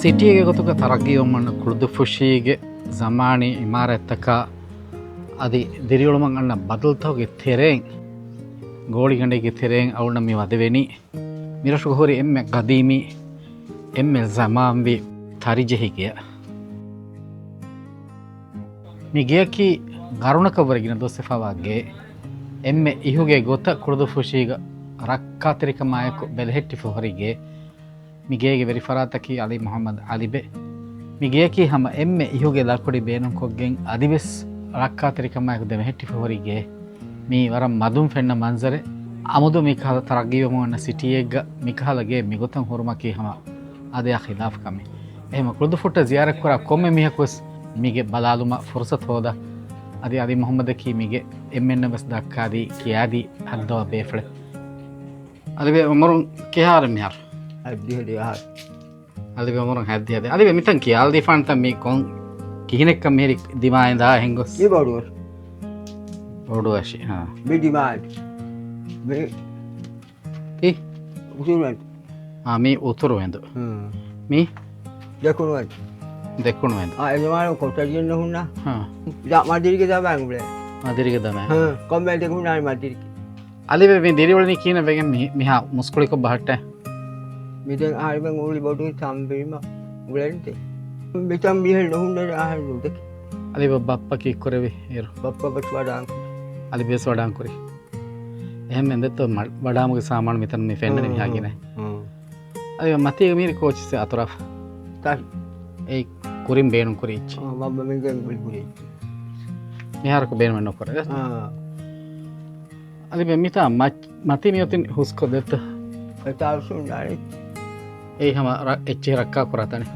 ಸಿಟಿಗೆ ಗೊತ್ತುಗ ತರಗಿ ಒಮ್ಮಣ್ಣ ಕುಳಿದು ಫುಷಿಗೆ ಜಮಾನಿ ಇಮಾರತ್ತಕ ಅದು ದಿರಿಯೊಳಮಂಗಣ್ಣ ಬದಲ್ತೋಗಿ ತೆರೆಂಗ್ ಗೋಳಿ ಗಂಡೆಗೆ ತೆರೆಂಗ್ ಅವಳು ನಮ್ಮಿ ವದವೆನಿ ಮಿರಶು ಹೋರಿ ಎಮ್ಮೆ ಗದೀಮಿ ಎಮ್ಮೆ ಜಮಾಂಬಿ ತರಿಜೆಹಿಗೆ ಮಿಗೇಕಿ ಗರುಣಕವರೆಗಿನ ದೋಸೆಫಾವಾಗೆ ಎಮ್ಮೆ ಇಹುಗೆ ಗೊತ್ತ ಕುಳಿದು ಫುಷಿಗ ರಕ್ಕಾತಿರಿಕ ಮಾಯಕು ಬೆಲೆಹೆಟ್ಟಿ ಹೊರಿಗೆ ಮಿಗೇಗೆ ವೆರಿಫರಾತಕಿ ಅಲಿ ಮೊಹಮ್ಮದ್ ಅಲಿಬೆ ಮಿಗೇಕಿ ಹಮ ಎಮ್ಮೆ ಇಹುಗೆ ಲಕೊಡಿ ಬೇನು ಕೊಗ್ಗೆಂಗ್ ಅದಿವೆಸ್ ರಕ್ಕಾತಿರಿಕ ಮಾಯಕು ಬೆಲೆಹೆಟ್ಟಿ ಹೊರಿಗೆ ಮೀ ವರ ಮದುಂ ಫೆಣ್ಣ ಮಂಜರೆ ಅಮುದು ಮಿಕಾಲ ತರಗಿಯಮನ್ನ ಸಿಟಿಯೆಗ್ಗ ಮಿಕಾಲಗೆ ಮಿಗೊತಂ ಹುರುಮಕಿ ಹಮ ಅದೇ ಖಿಲಾಫ್ ಕಮಿ එහෙම කුරුදු ෆුට ziyarak kora komme mihakos mige balaluma fursat hoda adi adi muhammad ki mige emmenna bas dakkadi kiyadi haddawa befle adi be umurun kihar mihar haddi hadi har adi be umurun haddi hadi adi be mitan ki aldi fanta mi kon kihinek kam meri dimaenda hengos ye bodu bodu ashi ha be demand be ki usulan ha mi uturu wendu mi jakunwan දෙක්කුණු වෙන්ද එමාන කොටරියෙන් නොහුන්නා මදිරික තමයි උඹල මදිරික තමයි කොම්බෙල්ට් එක හුන්නානේ මදිරික අලිබේ මේ දිරිවලනි කියන වෙගෙන් මිහා මුස්කුලික බහට මිදෙන් ආරිබන් උලි බොඩු සම්බීම උලෙන්ට මෙතම් බිහෙල් නොහුන්නේ ආහරු දෙක අලිබ බප්පා කි කරවේ ඒර බප්පා bus වඩාන් අලිබේස් වඩාන් කරේ එහෙම එන්දත් වඩාමුගේ සාමාන මෙතන මේ ෆෙන්ඩනේ මිහා කියන්නේ අලිබ මතේ මීරි කෝච්චිස් අතරා තායි ඒ කුරින් බේනුම් කුරිච්චි මම මෙන්ගෙන් බුලිබුලි මිහාරක බේනුම් නොකර අලි බෙමිතා මති මියොතින් හුස්කො දෙත එතාවසුන් නානේ ඒ හැම එච්චි රක්කා කරතනේ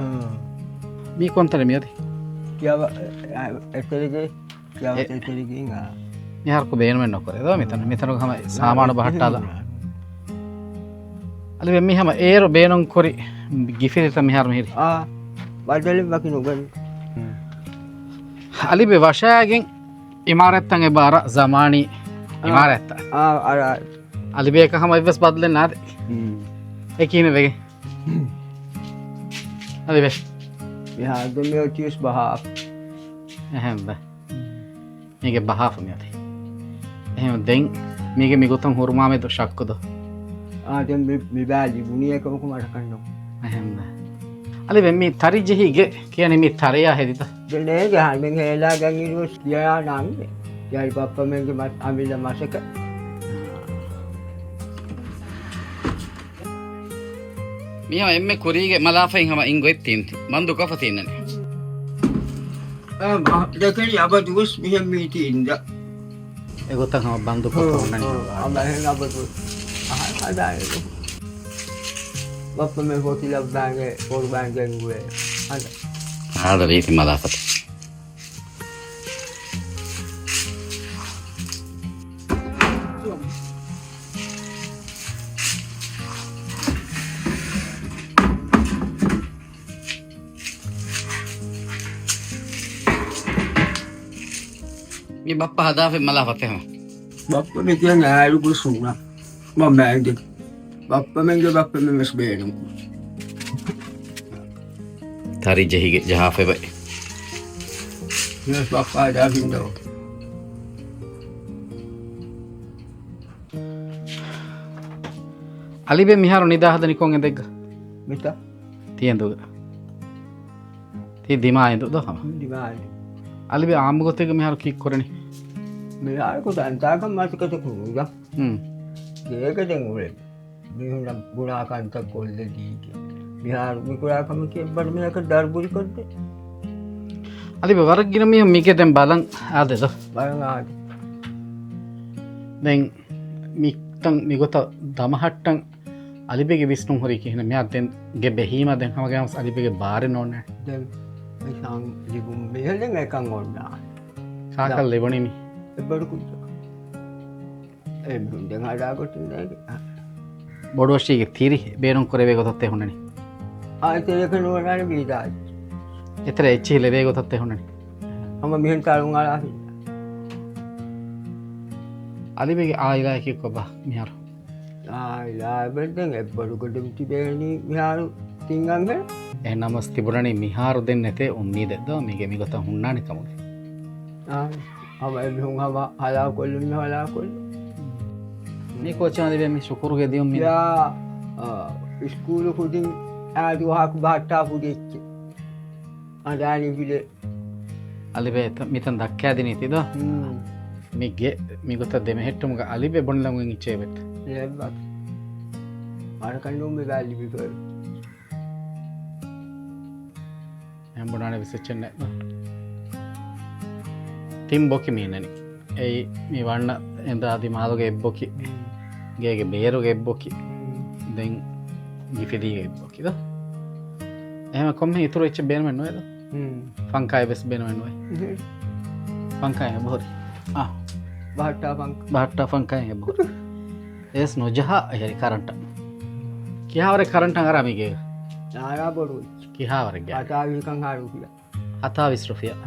මී කොන්තර මියති කියව එතරගේ කියව එතරගේ ගා මිහාරක බේනුම් නොකර දෝ මෙතන හැම සාමාන බහට්ටාලා අලි බෙමි හැම ඒර බේනුම් කුරි ගිෆිරිත මිහාර මිහිරි බඩලින් වකිනු ගන්න අලිබේ වශයෙන් ඉමාරත්තන් එබාර zamaani ඉමාරත්ත අර අලිබේ එක හැම ඉවස් බදලෙන් නාද ඒ කියන වෙගේ අලිබේ යා දෙමිය තියස් බහා එහෙම මේක බහා ෆමියති එහෙම දෙන් මේක මිගොතන් හුරුමාමේ දො ශක්කද දැන් මේ බෑලි බුණියකම කොමඩ කන්නෝ එහෙම අලිබේ මේ තරිජෙහිගේ කියන්නේ මේ තරයා හෙදිත දෙන්නේ ගහන් මෙන් හේලා ගන් ඉරුස් කියා නන්නේ යයි පප්පා මෙන්ගේ මත් අමිල මාසක මියා එම්මේ කුරීගේ මලාෆෙන් හැම ඉංගොත් තින්ති මන් දුක ෆතින්නනේ දෙකේ යබදුස් මිහෙම් මීටි ඉඳ ඒගොතන් හැම බන්දු කොතෝන්නනේ අමහෙන් අබදු අහදායි බප්පා මේ හොතිලා බෑගේ පොරු බෑගෙන් ගුවේ هذا ريث ملافت ये बप्पा हदाफे मलाफत है බප්පා මේ කියන්නේ ආයු කුසුනා මම මෑන්දේ බප්පා මෙන්ගේ බප්පා මේ මස් බේනු थारी जही जहाफे भाई yes bappa da vindo අලිබේ මිහාරු නිදාහද නිකොන් එදෙග්ග mita තියන්දුග තී දිමා එන්දුද හම dimana අලිබේ ආම්ගොතේග මිහාරු කික් කරනේ මේ ආයු දාන්තාකම් මාසිකට කුරුගා ඒක දැන් උලේ මිහුනම් ගුණාකාන්ත කොල්ලදී बिहार में कोई आका में के बड़ में आकर दरबुरी करते अली वर्ग गिन में मिके दें बालंग आदे तो बालंग आदे दें मिक्तंग मिगोता दमहट्टंग अलीबे के विष्णु हरी की है मैं आते गे बेहीमा दें हम गए अलीबे के बाहर नोने दें मैं सांग लिबुम में हले मैं कंगोना साकल लेबनी में बड़ कुछ ए बुंदे गाड़ा को तिंदे बोडोशी थीरी बेरों करे वेगो तत्ते होने तेरे को नोना बीदा इतने अच्छी ले वेगो तत्ते होने हम मिहन तालूंगा अलीबे आइला की को बा मिहार ආයිලා බෙන්දෙන් එබ්බඩු කොට මුටි බේනි මිහාරු තිංගංග එහෙනම්ස් තිබුණනේ මිහාරු දෙන්න නැතේ උම්මීදද මේගේ මිගත හුන්නානේ කමුද अब हम हवा हला कोल में हला कोल මේ කොච්චරද මේ ශුකුරුගේ දියුම් මිද या स्कूल खुदिन आदु हाक बाटा फुदेච්ච අදානි විලේ අලිබේ මිතන් දක්කෑදින ඉතිද මිගේ මිගත දෙම හෙට්ටමුග අලිබේ බොන්ලඟුවෙන් ඉච්චේවෙත් ලැබ්බත් අරකන්නුම් මේ වැලි විකර හැම්බුණානේ විසච්චෙන් නැත්නම් තිම් බොකි මීනනි ඒ මේ වන්න එඳාදි මාළුගේ එබ්බොකි ගේගේ බේරුගේ එබ්බොකි දැන් ගිෆිදීගේ එබ්බොකිද එහෙම කොම්මේ ඉතුරු වෙච්ච බේරමෙන් නෝයද පංකාය වෙස් බේරමෙන් නෝයි පංකාය බොහොරි බහට්ටා පංකාය බොහොරි එස් නොජහ එහරි කරන්ට කියාවර කරන්ට අරමිගේ නාරා බොරු කියාවර ගේ අතාවිකන් හාරු කියලා 27 රුපියල්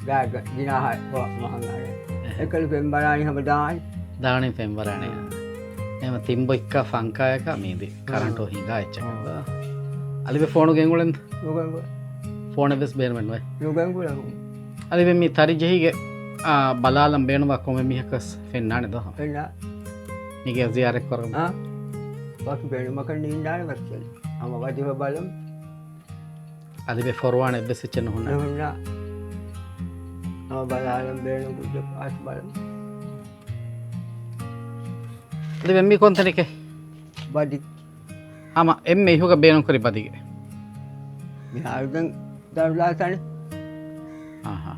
ගාග දිනාහයි මහංගාය එකල පෙම්බරානි හැමදායි දානේ පෙම්බරානේ එහෙම තිම්බෝ එක්ක ෆංකායක මේදි කරන්ටෝ හිඟා එච්චකද අලිබේ ෆෝනු ගෙන්ගුලෙන්ද යෝගංග ෆෝන බස් බේරමෙන් වයි යෝගංගුල අලිබේ මේ තරි ජෙහිගේ බලාලම් බේනවා කොම මිහකස් ෆෙන්නානේ දහ එන්න මිගේ ziyaret කරමු बाकी बेड़ मकर नींद आने बच्चे हम वादी में बालम अलिबे फॉरवर्ड है बस चन होना होना हम बालम बेड़ को जब आस बालम अलिबे मी कौन तरीके बादी आमा एम में होगा बेनो करी बादी के बिहार दंग दरला साने हां हां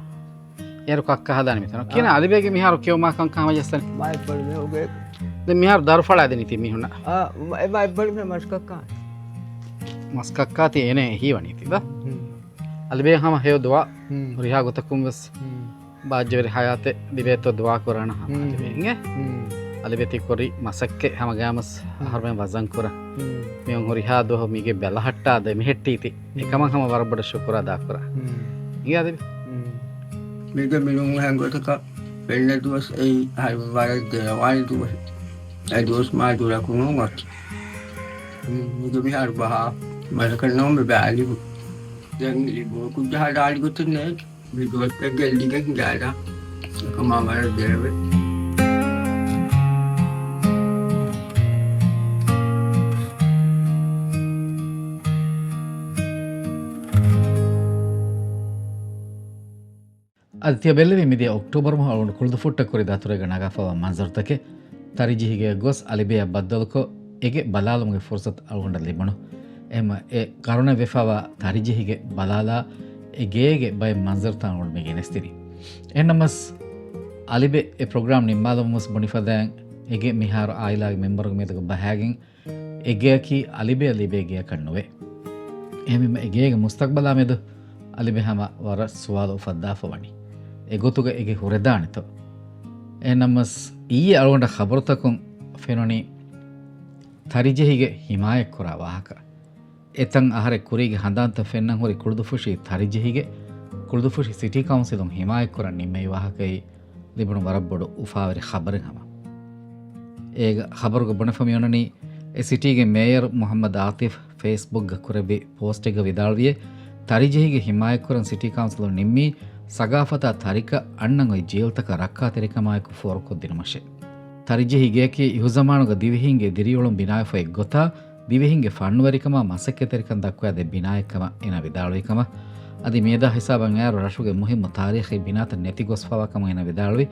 यार को अक्का हदानी में था किना अलिबे के मिहार क्यों मा कं काम जसन बाय पर में हो गए de mihar darfala deni ti mihuna बाय पर में मस्का maskakka ti ene hiwani ti da albe hama hew dua riha gotakum bas bajjeveri hayate dibeto dua korana hama dibenge albe ti kori masakke hama gamas harmen wazan kora meon horiha do mige belahatta de mehetti ti ekama hama warabada shukura da kora iya de mige minung hangotaka penne duas ei hay waral de wal duas ay duas ma dura kungot mige bihar baha mereka nom bali dan ibu aku dah ada algo tu nek video tegel liga enggak ada kemamar dewe aditya belleve midi october ma alon kuldu futta kori daturega nagafawa manzartake tarijihige gos alibeya baddalko ege balalumge fursat algonda libanu එම ඒ කරුණ වෙෆවා තරිජිහිගේ බලාලා එගේගේ බයි මන්සර්තාන් වල මේ ගෙනස්තිරි එන්නමස් අලිබේ ඒ programme නිම්මාදමුස් බොනිෆදෑන් එගේ මිහාර ආයිලාගේ මෙම්බර්ග මේතක බහෑගෙන් එගේ කි අලිබේ අලිබේ ගේ කන්නවේ එමෙම එගේගේ මුස්තක්බලා මෙද අලිබේ හැම වර සුවාල උෆද්දාෆවනි එගොතුග එගේ හොරදානිත එන්නමස් ඊයේ අලොන්ඩ ખબරතකුන් ෆෙනොනි තරිජිහිගේ හිමායක් කරා වාහක එතන් අහර කුරීගේ හඳන්ත ෆෙන්නන් හොරි කුළුදුෆුෂි තරිජිහිගේ කුළුදුෆුෂි සිටි කවුන්සිලුන් හිමායක් කරන් නිමේ වාහකයි ලිබුණු වරබ්බොඩු උෆාවරි ખબරෙන් හම ඒක ખબරුග බොනෆමියොනනි ඒ සිටිගේ මේයර් මොහම්මද් ආතිෆ් ෆේස්බුක් ගකුරබි පෝස්ට් එක විදාල්වියේ තරිජිහිගේ හිමායක් කරන් සිටි කවුන්සිලුන් නිම්මි සගාෆතා තරික අන්නන් ඔයි ජීල්තක රක්කා තෙරිකමායක ෆෝරකො දිනමෂේ තරිජිහිගේ කි යුසමානුග දිවිහින්ගේ දිරියොළුම් බිනායෆයි ගොතා දිවෙහින්ගේ ෆන්නුවරිකම මසක්කෙ තෙරිකන් දක්වා දෙ බිනායකම එන විදාලුවිකම අදි මේදා හිසාබන් යාර රෂුගේ මුහිම්ම තාරීඛි බිනාත නැති ගොස් පවකම එන විදාලුවි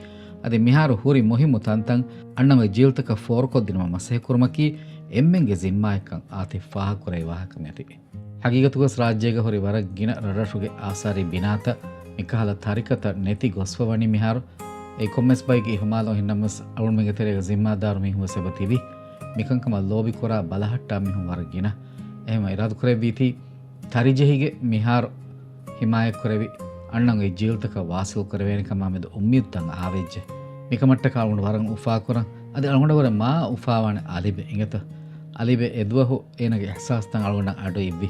අදි මිහාරු හුරි මුහිම්ම තන්තන් අන්නම ජීල්තක ෆෝරකො දිනම මසේ කුර්මකි එම්මෙන්ගේ জিম্মাයකන් ආති ෆාහ කුරේ වාහකම ඇති හගීගතුගස් රාජ්‍යයක හොරි වර ගින රෂුගේ ආසාරි බිනාත මිකහල තාරිකත නැති ගොස් පවනි මිහාරු ඒ කොමස් බයිගේ හිමාලෝ හින්නමස් අලුන්මගේ තෙරේ জিম্মাදාරු මිහුව සබතිවි මිකංකම ලෝබි කොරා බලහට්ටා මිහුම් වරගෙන එහෙම ඉරාදු කරේ බීති තරිජෙහිගේ මිහාර හිමායක් කරවි අන්නංගේ ජීල්තක වාසල් කරවේනිකම මෙද උම්මියුත්තන් ආවෙජ්ජ මිකමට්ට කාලුණු වරන් උෆා කරන් අද අලුණ්ඩ වර මා උෆාවන අලිබෙ ඉඟත අලිබෙ එදුවහු ඒනගේ එහසාස්තන් අලුණ්ඩ අඩු ඉබ්බි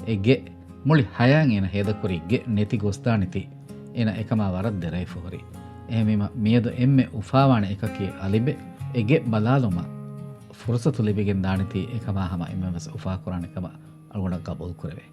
එගේ මුලි හයන් එන හේදකුරිගේ නැති ගොස්දානිති එන එකම වරක් දෙරයි ෆොහරි එහෙමම මියද එම්මෙ උෆාවන එකකී අලිබෙ එගේ බලාලුම ෆුරසතු ලිබිගෙන් දානිති එකම හම එමවස් උෆා කරන එකම අලුණ්ඩ කබුල් කරවේ